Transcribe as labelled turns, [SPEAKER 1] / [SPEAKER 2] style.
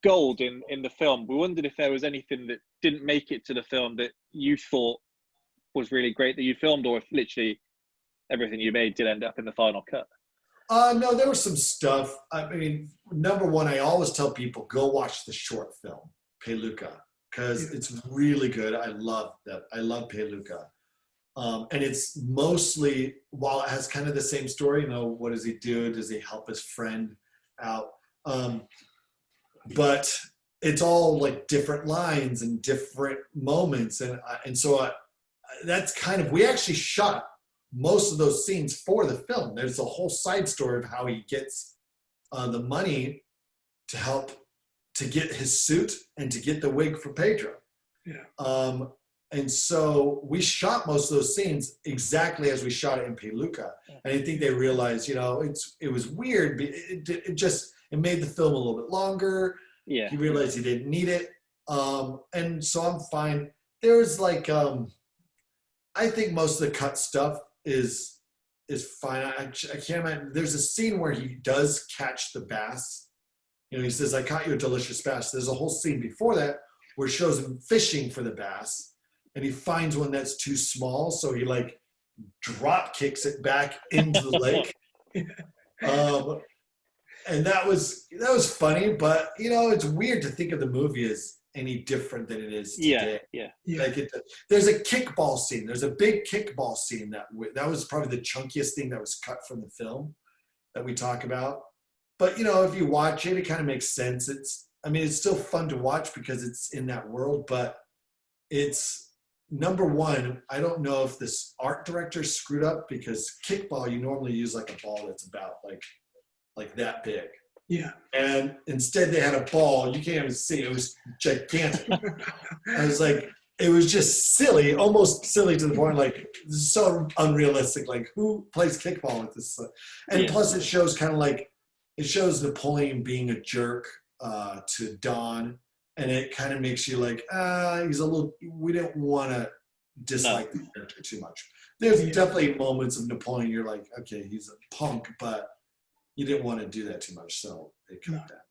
[SPEAKER 1] gold in the film. We wondered if there was anything that didn't make it to the film that you thought was really great that you filmed, or if literally everything you made did end up in the final cut.
[SPEAKER 2] No, there was some stuff. I mean, number one, I always tell people, go watch the short film, Peluca, because it's really good. I love that. I love Peluca. And it's mostly, while it has kind of the same story, you know, what does he do? Does he help his friend out? But it's all like different lines and different moments. And so that's kind of, we actually shot most of those scenes for the film. There's a whole side story of how he gets the money to help to get his suit and to get the wig for Pedro.
[SPEAKER 3] Yeah.
[SPEAKER 2] And so we shot most of those scenes exactly as we shot it in Peluca. And I think they realized, you know, it was weird. It made the film a little bit longer.
[SPEAKER 1] Yeah.
[SPEAKER 2] He realized he didn't need it. And so I'm fine. There was like, I think most of the cut stuff is fine. I can't imagine. There's a scene where he does catch the bass. You know, he says, "I caught you a delicious bass." There's a whole scene before that where it shows him fishing for the bass, and he finds one that's too small, so he like drop kicks it back into the lake. And that was funny, but you know, it's weird to think of the movie as any different than it is today.
[SPEAKER 1] Yeah.
[SPEAKER 2] Like there's a kickball scene. There's a big kickball scene that was probably the chunkiest thing that was cut from the film that we talk about. But you know, if you watch it, it kind of makes sense. It's still fun to watch because it's in that world. But it's number one. I don't know if this art director screwed up, because kickball you normally use like a ball that's about like that big.
[SPEAKER 3] Yeah.
[SPEAKER 2] And instead they had a ball. You can't even see. It was gigantic. I was like, it was just silly, almost silly to the point, like, this is so unrealistic. Like, who plays kickball with this? And plus it shows kind of like, it shows Napoleon being a jerk to Don. And it kind of makes you like, he's a little, we didn't want to dislike the character too much. There's definitely moments of Napoleon you're like, okay, he's a punk, but you didn't want to do that too much, so they cut that.